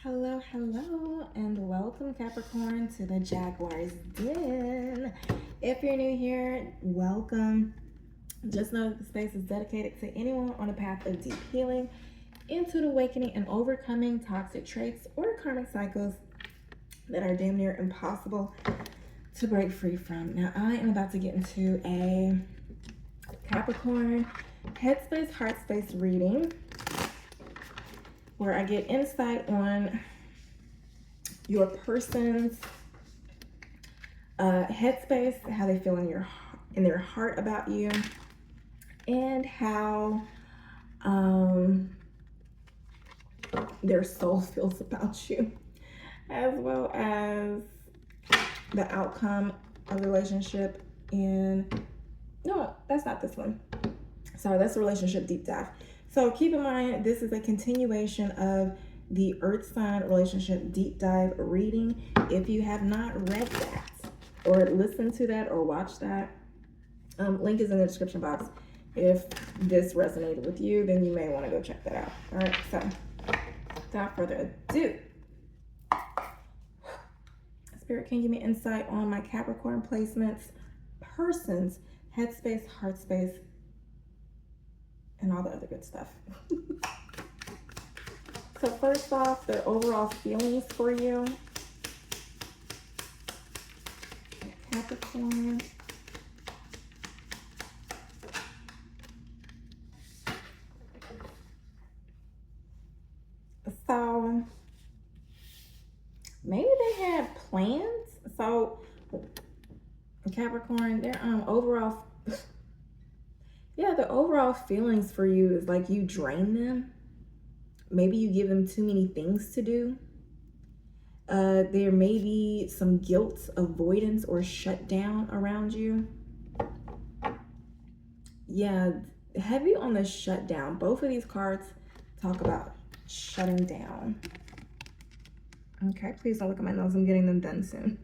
Hello, hello, and welcome Capricorn to the Jaguar's Den. If you're new here, welcome. Just know that the space is dedicated to anyone on a path of deep healing, into the awakening, and overcoming toxic traits or karmic cycles that are damn near impossible to break free from. Now, I am about to get into a Capricorn headspace, heart space reading where I get insight on your person's headspace, how they feel in their heart about you, and how their soul feels about you, as well as the outcome of the relationship. No, that's not this one. Sorry, that's the relationship deep dive. So keep in mind, this is a continuation of the Earth sign relationship deep dive reading. If you have not read that or listened to that or watched that, link is in the description box. If this resonated with you, then you may want to go check that out. All right, so without further ado, Spirit, can you give me insight on my Capricorn placements, persons, headspace, heart space, and all the other good stuff. So first off, their overall feelings for you. Capricorn. So maybe they had plans. So Capricorn, their overall the overall feelings for you is like you drain them. Maybe you give them too many things to do. There may be some guilt, avoidance, or shutdown around you. Yeah, heavy on the shutdown. Both of these cards talk about shutting down. Okay, please don't look at my nose. I'm getting them done soon.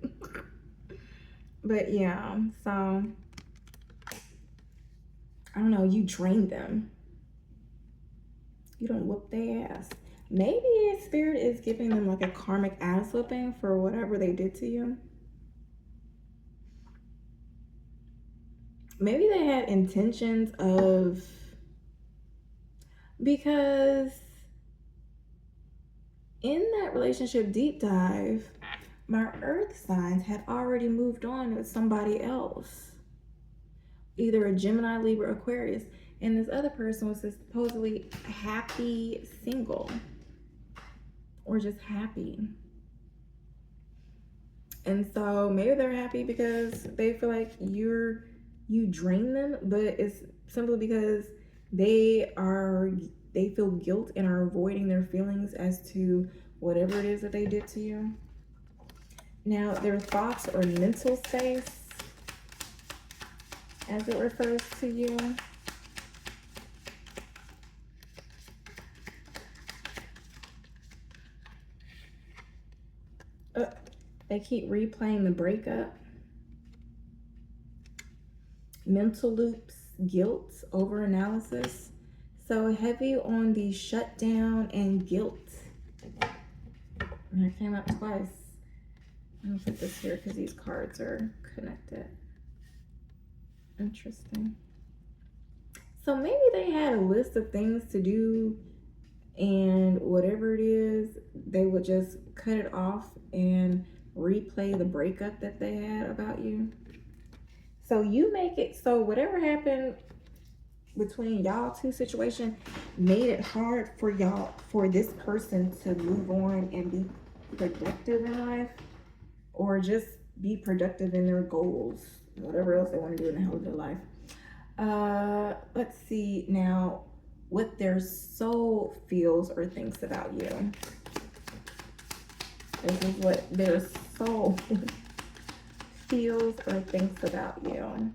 But yeah, so I don't know, you drain them. You don't whoop their ass. Maybe Spirit is giving them like a karmic ass whooping for whatever they did to you. Maybe they had intentions of, because in that relationship deep dive, my earth signs had already moved on with somebody else. Either a Gemini, Libra, Aquarius. And this other person was supposedly happy single. Or just happy. And so maybe they're happy because they feel like you drain them, but it's simply because they feel guilt and are avoiding their feelings as to whatever it is that they did to you. Now, their thoughts or mental space, as it refers to you. They keep replaying the breakup. Mental loops, guilt, overanalysis. So heavy on the shutdown and guilt. And it came up twice. Let me put this here because these cards are connected. Interesting. So maybe they had a list of things to do, and whatever it is, they would just cut it off and replay the breakup that they had about you. So you make it so whatever happened between y'all two situation made it hard for this person to move on and be productive in life, or just be productive in their goals, whatever else they want to do in the hell of their life. Let's see now what their soul feels or thinks about you. This is what their soul feels or thinks about you.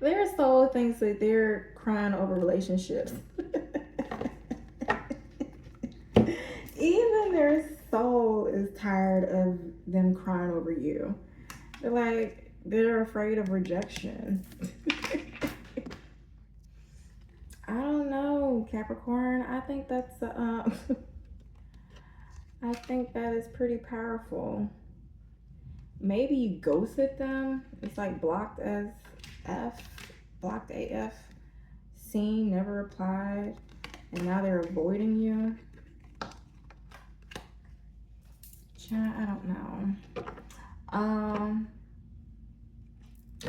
Their soul thinks that they're crying over relationships. Even their soul is tired of them crying over you. They're afraid of rejection. I don't know, Capricorn. I think that's I think that is pretty powerful. Maybe you ghosted them. It's like blocked as F, blocked AF, seen, never replied, and now they're avoiding you. I don't know.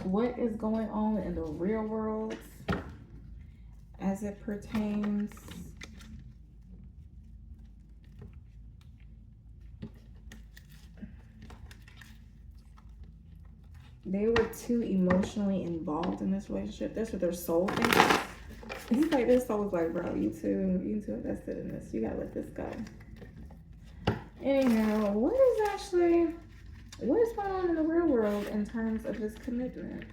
What is going on in the real world as it pertains they were too emotionally involved in this relationship. That's what their soul thinks. He's like, their soul was like, bro, you too invested in this. You gotta let this go. Anyhow, what is going on in the real world in terms of this commitment?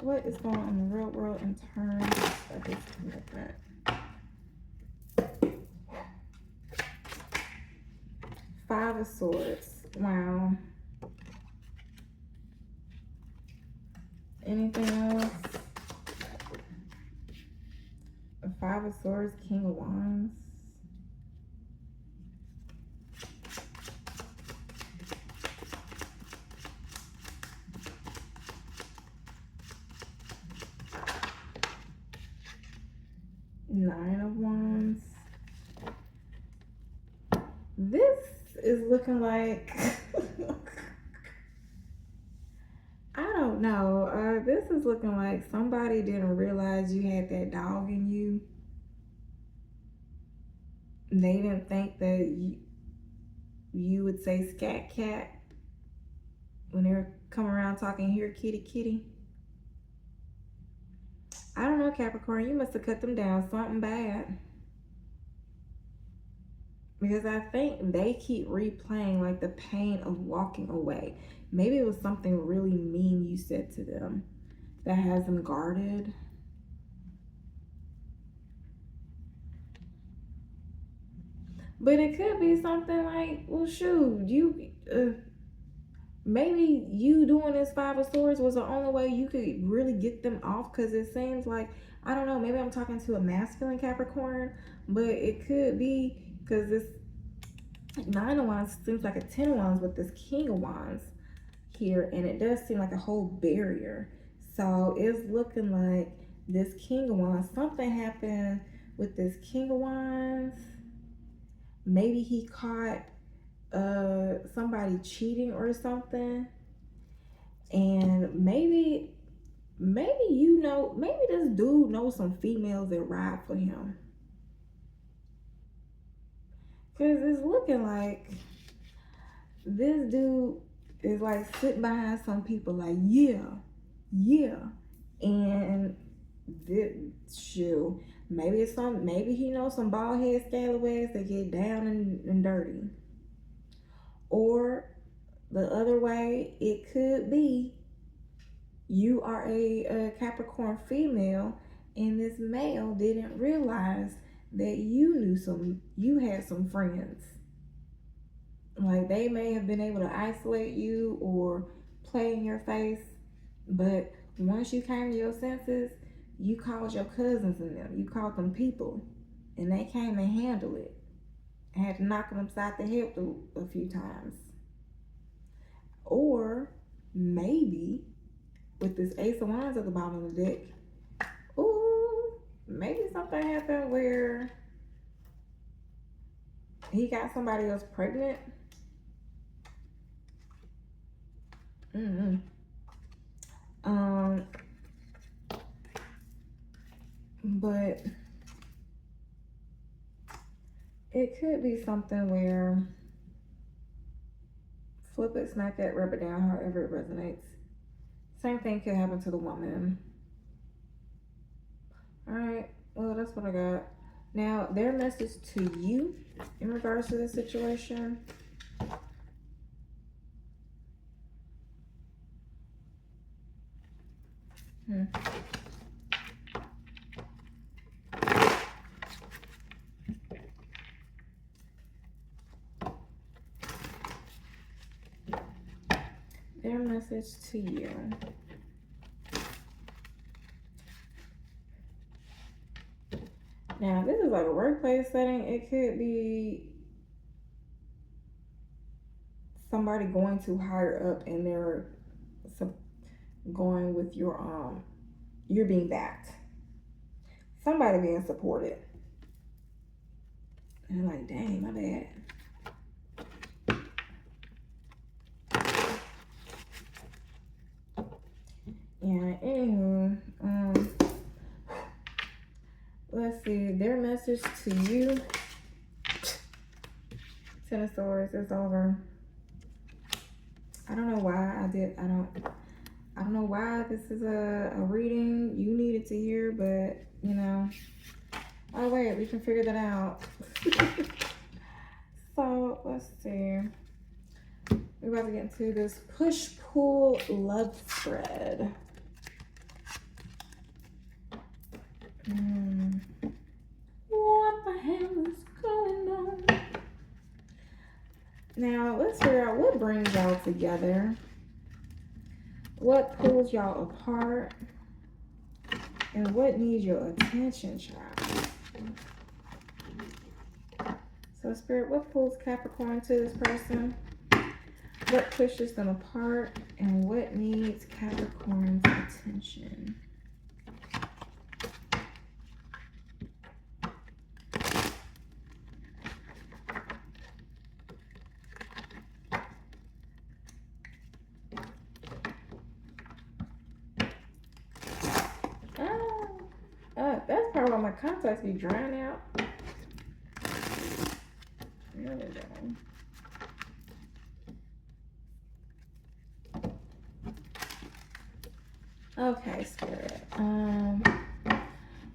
What is going on in the real world in terms of this commitment? Five of Swords. Wow. Anything else? Five of Swords, King of Wands. Nine of Wands. This is looking like I don't know. This is looking like somebody didn't realize you had that dog in you. They didn't think that you would say scat cat when they're coming around talking here kitty kitty. I don't know, Capricorn. You must have cut them down something bad. Because I think they keep replaying like the pain of walking away. Maybe it was something really mean you said to them that has them guarded. But it could be something like, well, shoot, maybe you doing this Five of Swords was the only way you could really get them off. Because it seems like, I don't know, maybe I'm talking to a masculine Capricorn, but it could be because this Nine of Wands seems like a 10 of Wands with this King of Wands here, and it does seem like a whole barrier. So it's looking like this King of Wands, something happened with this King of Wands. Maybe he caught somebody cheating or something, and maybe maybe this dude knows some females that ride for him. Because it's looking like this dude is like sitting behind some people like, yeah. And this shoe, maybe he knows some bald head scalawags that get down and dirty. Or the other way, it could be you are a Capricorn female and this male didn't realize that you had some friends. Like they may have been able to isolate you or play in your face, but once you came to your senses, you called your cousins and them, you called them people, and they came and handled it. I had to knock them upside the head a few times. Or maybe with this Ace of Wands at the bottom of the deck, ooh, maybe something happened where he got somebody else pregnant. But it could be something where flip it, smack it, rub it down, however it resonates. Same thing could happen to the woman. All right, well, that's what I got. Now, their message to you in regards to this situation. Their message to you. Now, this is like a workplace setting. It could be somebody going too higher up and they're going with you're being backed. Somebody being supported. And I'm like, dang, my bad. Yeah, anywho, let's see, their message to you. Ten of Swords is over. I don't know why I don't know why this is a reading you needed to hear, but you know. Oh wait, we can figure that out. So let's see. We're about to get into this push-pull love spread. What the hell is going on? Now, let's figure out what brings y'all together. What pulls y'all apart? And what needs your attention, child? So, Spirit, what pulls Capricorn to this person? What pushes them apart? And what needs Capricorn's attention? That's probably why my contacts be drying out. There we go. Okay, Spirit.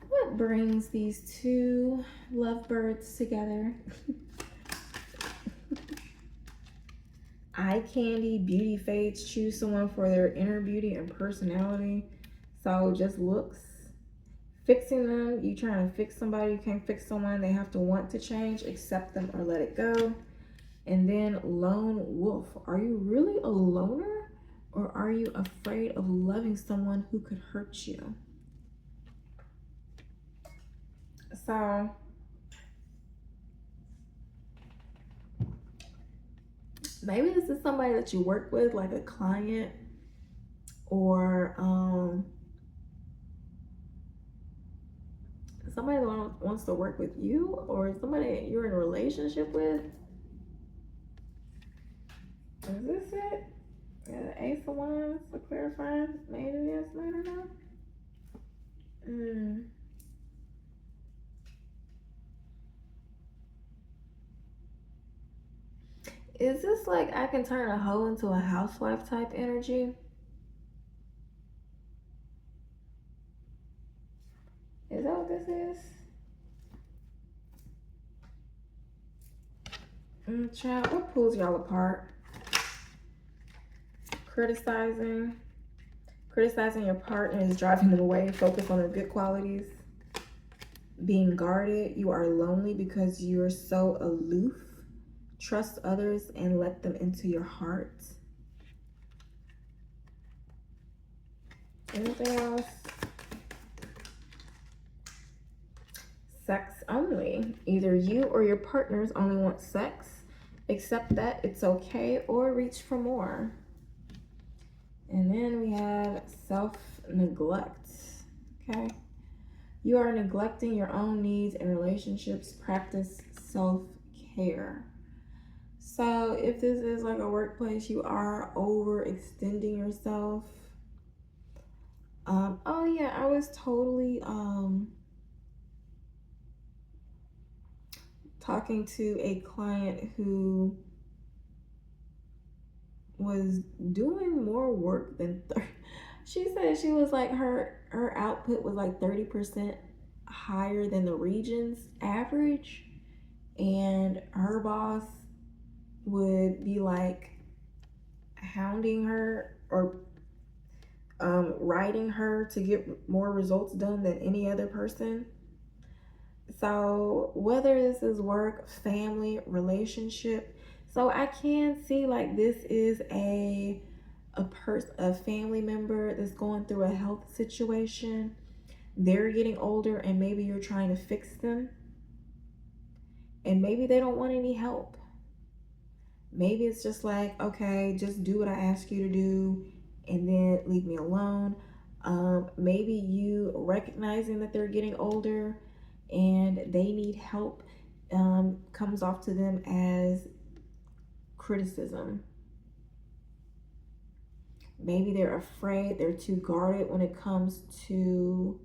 What brings these two lovebirds together? Eye candy, beauty fades. Choose someone for their inner beauty and personality. So just looks. Fixing them, you trying to fix somebody, you can't fix someone, they have to want to change, accept them or let it go. And then lone wolf, are you really a loner or are you afraid of loving someone who could hurt you? So maybe this is somebody that you work with, like a client, or somebody that wants to work with you, or somebody you're in a relationship with. Is this it? Yeah, the Ace of Wands for clarifying. Maybe yes, later now. Is this like I can turn a hoe into a housewife type energy? Is that what this is? Child, what pulls y'all apart? Criticizing your partner is driving them away. Focus on their good qualities. Being guarded. You are lonely because you're so aloof. Trust others and let them into your heart. Anything else? Sex only. Either you or your partners only want sex. Accept that it's okay or reach for more. And then we have self-neglect. Okay. You are neglecting your own needs and relationships. Practice self-care. So if this is like a workplace, you are overextending yourself. Oh yeah, I was totally talking to a client who was doing more work than she said she was like her output was like 30% higher than the region's average, and her boss would be like hounding her or writing her to get more results done than any other person. So whether this is work, family, relationship, so I can see like this is a a family member that's going through a health situation. They're getting older and maybe you're trying to fix them. And maybe they don't want any help. Maybe it's just like, okay, just do what I ask you to do and then leave me alone. Maybe you recognizing that they're getting older and they need help comes off to them as criticism. Maybe they're afraid, they're too guarded when it comes to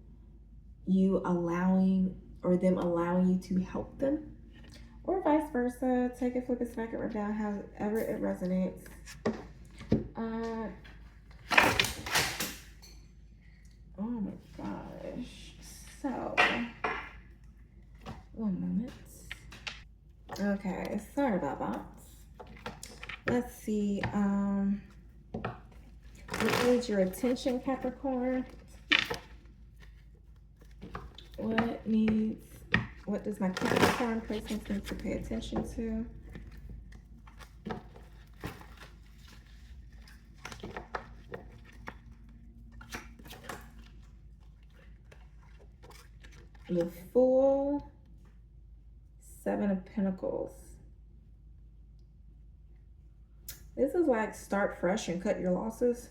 you allowing or them allowing you to help them. Or vice versa. Take it, flip it, smack it, rub down, however it resonates. Oh my gosh. So, one moment. Okay, sorry about that. Let's see. What needs your attention, Capricorn? What does my Capricorn placements need to pay attention to? The Fool, Seven of Pentacles. This is like start fresh and cut your losses.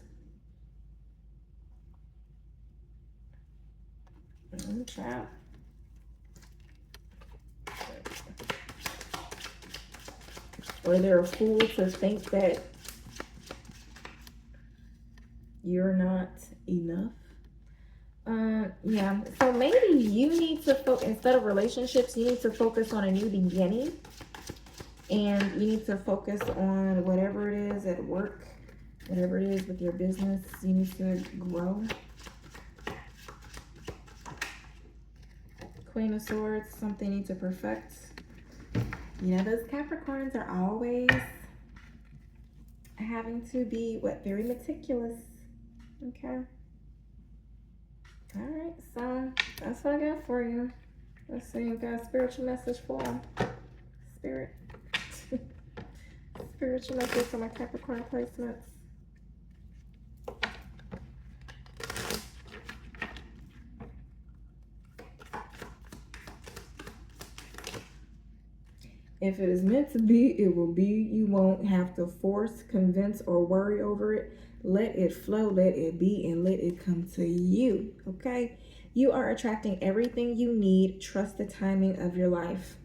Chat. Or they're a fool to think that you're not enough. Yeah, so maybe you need to focus, instead of relationships, you need to focus on a new beginning. And you need to focus on whatever it is at work, whatever it is with your business, you need to grow. Queen of Swords, something you need to perfect. You know, those Capricorns are always having to be, very meticulous. Okay. All right, so that's what I got for you. Let's see, you got a spiritual message for them. Spirit. Spiritual message for my Capricorn placements. If it is meant to be, it will be. You won't have to force, convince, or worry over it. Let it flow, let it be, and let it come to you, okay? You are attracting everything you need. Trust the timing of your life.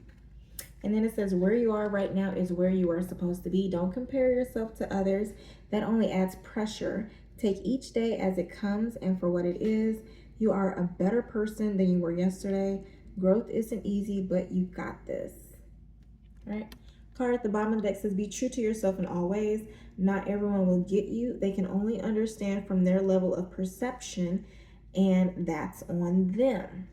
And then it says where you are right now is where you are supposed to be. Don't compare yourself to others. That only adds pressure. Take each day as it comes and for what it is. You are a better person than you were yesterday. Growth isn't easy, but you got this. All right. Card at the bottom of the deck says be true to yourself in all ways. Not everyone will get you. They can only understand from their level of perception, and that's on them.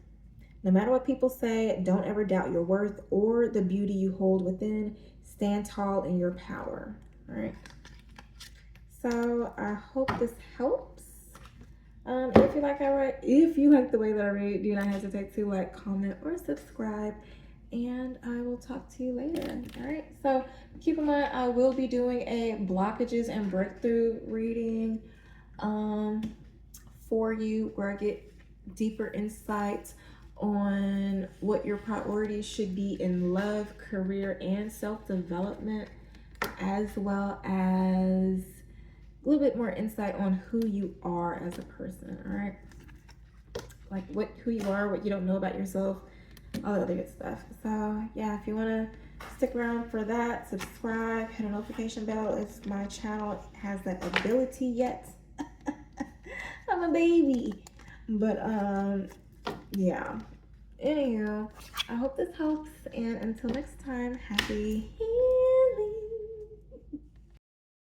No matter what people say, don't ever doubt your worth or the beauty you hold within. Stand tall in your power. All right. So I hope this helps. If you like the way that I read, do not hesitate to like, comment, or subscribe. And I will talk to you later. All right. So keep in mind, I will be doing a blockages and breakthrough reading for you, where I get deeper insights on what your priorities should be in love, career, and self-development, as well as a little bit more insight on who you are as a person. All right. Like who you are, what you don't know about yourself, all the other good stuff. So yeah, if you want to stick around for that, subscribe, hit a notification bell if my channel has that ability yet. I'm a baby. But yeah, anyhow, I hope this helps, and until next time, happy healing.